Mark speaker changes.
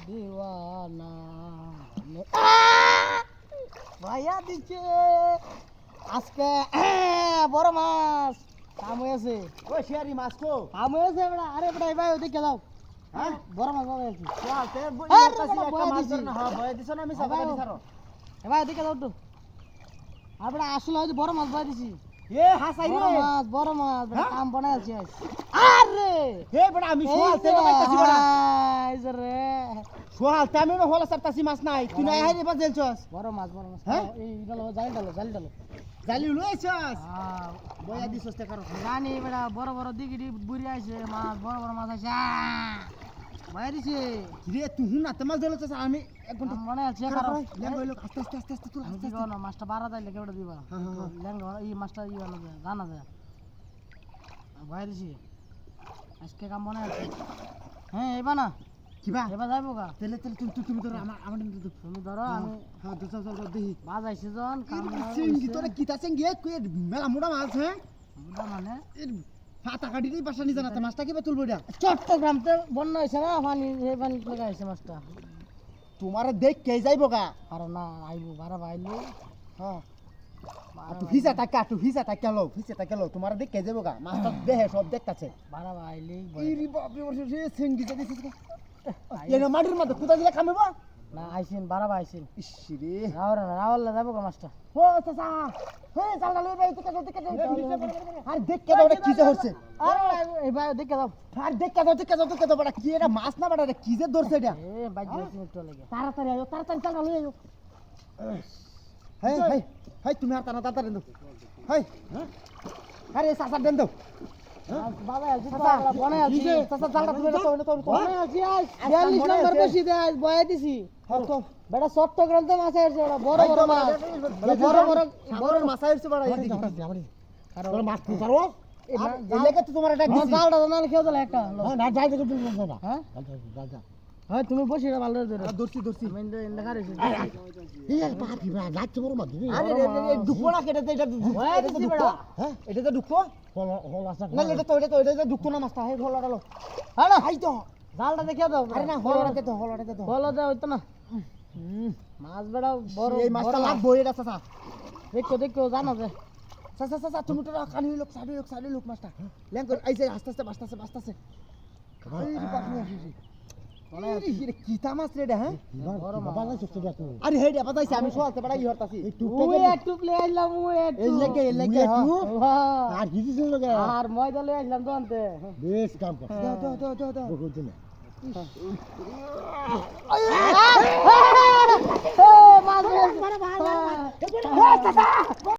Speaker 1: দিওয়ানা ভাইয়া দিচ্ছে আজকে বড় মাছ কাম হয়েছে।
Speaker 2: ওই শিয়ারি মাছ কো
Speaker 1: কাম হয়েছে বেটা। আরে বেটা ভাই ওদিকে যাও।
Speaker 2: হ্যাঁ
Speaker 1: বড় মাছ বাবা আছে।
Speaker 2: চলতে
Speaker 1: আরে
Speaker 2: বইতাছি
Speaker 1: বাবা,
Speaker 2: একটা
Speaker 1: বয়া
Speaker 2: মাছ
Speaker 1: দিছি।
Speaker 2: ধর না। হ্যাঁ বয়া দিছ না আমি সাবাটা দিছারো।
Speaker 1: ভাই ওদিকে যাও তো। আর বেটা আসলে হয়তো বড় মাছ বাই দিছি।
Speaker 2: এ হাসাই রে
Speaker 1: বড় মাছ বেটা
Speaker 2: হ্যাঁ?
Speaker 1: কাম বানাই আছি আজ। আরে
Speaker 2: হে বড় আমি সোহালতে বাইতাছি বড়
Speaker 1: এই যে রে
Speaker 2: সোহালতে আমি হলা সারতাছি মাছ নাই তুই নাই হাইরে বা জেলছস
Speaker 1: বড় মাছ
Speaker 2: হ্যাঁ?
Speaker 1: এই ডালো জালি ডালো জালি ডালো।
Speaker 2: জালি লইছস
Speaker 1: হ্যাঁ
Speaker 2: বয়া দিছস তে কারো
Speaker 1: জানি বেটা বড় বড় দিগিরি বুড়ি আইছে মাছ বড় বড় মাছ আইছে বাইরে দিছে
Speaker 2: রে তুই হুন না মাছ ধরছস আমি এক ঘন্টা
Speaker 1: মনে আছে
Speaker 2: কারো
Speaker 1: কারো
Speaker 2: লেঙ্গা হইলো আস্তে আস্তে আস্তে আস্তে তুই
Speaker 1: আমি
Speaker 2: আস্তে
Speaker 1: কি করব মাছটা বাড়া যাইলে কেউটা দিবা
Speaker 2: হ্যাঁ, হ্যাঁ।
Speaker 1: লেঙ্গা এই মাছটা ই হলো যায় জানা যায় বাইরে দিছি আজকে কাম মনে আছে হ্যাঁ এবা না
Speaker 2: কিবা
Speaker 1: এবার যাইবো গা
Speaker 2: তেলে তেলে তুমি ধরো আমার তো
Speaker 1: তুমি ধরো আমি
Speaker 2: হ্যাঁ তো চল চল দেখি
Speaker 1: বাজাইছি জন কাম
Speaker 2: সিঙ্গি তোরে কিতা সিঙ্গি কই মেলা মোটা মাছ হ্যাঁ
Speaker 1: মানে
Speaker 2: এর ফাটা কাটিতেই পাশা নি জানাতে মাছটা কিবা তুলবো এটা
Speaker 1: চট্টগ্রামতে বন্যা হয়েছে না পানি এই পানি লাগাইছে মাছটা
Speaker 2: তোমারে দেখ কে যাইবো গা
Speaker 1: আর না আইবো বারা বাইলে
Speaker 2: হ্যাঁ আর তুই ফিসা টাকা লো তোমারে দেখ কে যাইবো গা মাছটা দেহে সব দেখতাছে
Speaker 1: বারা বাইলে
Speaker 2: ইরি বাপ রে সিঙ্গি যা দিছিস এনে মাটির মধ্যে কুদা দিলে খামেবো
Speaker 1: না আইছিন বারা বাইছিন
Speaker 2: ইস রে
Speaker 1: রাওয়াল্লা যাবো গা মাছটা
Speaker 2: ও চাচা হে চালটা লই ভাই টিকা আর দেখ কে দাও কি যে হচ্ছে
Speaker 1: আরে এই ভাই দেখে দাও
Speaker 2: আর দেখ কে দাও বড় কি এটা মাছ না বড় কি যে ধরছে এটা
Speaker 1: এ ভাই দিয়েছি একটু লাগে
Speaker 2: তাড়াতাড়ি আয়ো তাড়াতাড়ি চালটা লই আয়ো হেই হেই তুমি আর তাড়াতাড়ি দেন হেই আরে চাচা দেন দাও
Speaker 1: বাবা আজ
Speaker 2: চাচা
Speaker 1: বনে আছি
Speaker 2: চাচা চালটা তুমি তো
Speaker 1: বনে আছি আজ 42 নম্বর বসি দে আজ বয়া দিছি বেটা চট্টগ্রামতে মাছ আইছে বড় বড় মাছ
Speaker 2: বড় মাছ আইছে বড় এই দিকে কারণ মাছ পুকারো এই লেগে তো তোমার এটা দিছি
Speaker 1: জালটা না খেয়ে দিলে একটা
Speaker 2: না যাই দেখো তুমি না
Speaker 1: হ্যাঁ
Speaker 2: যা
Speaker 1: হ্যাঁ তুমি বসি রে ভালো ধরে
Speaker 2: দর্শি
Speaker 1: আমি ইন্দা খারেছি
Speaker 2: এই আর বাপি বা যাচ্ছে বড় মাছ আরে দুঃখো না কেটে এটা দুঃখো হ্যাঁ এটা তো দুঃখো হল আসা না এটা তো দুঃখো না মাছটা হে হলটা লো
Speaker 1: হ্যাঁ না
Speaker 2: হাই তো
Speaker 1: জালটা দেখে দাও
Speaker 2: আরে না হলটাতে তো
Speaker 1: হলো দে হইতো না মাছ বেড়া বড়
Speaker 2: এই মাছটা লাগবো এটা চাচা
Speaker 1: দেখো জানো যে
Speaker 2: চাচা তুমি তো কানি লোক সাইডে লোক মাছটা ল্যাং করে আইছে আস্তে আস্তে বাস্তাছে এই বাপরে কিতা মাছ রে এটা হ্যাঁ
Speaker 1: বড় মাছ বাজাইছিস তুই দেখো
Speaker 2: আরে হেডা বাজাইছে আমি সোয়ালতে বড়াই হরতাছি
Speaker 1: ওই একটু প্লে আইলাম ওই একটু
Speaker 2: এই লেগে আর দিছিস লগে
Speaker 1: আর ময়দা লই আইলাম তো আনতে
Speaker 2: বেশ কাম কর দাও বহুত দিন
Speaker 1: মাছ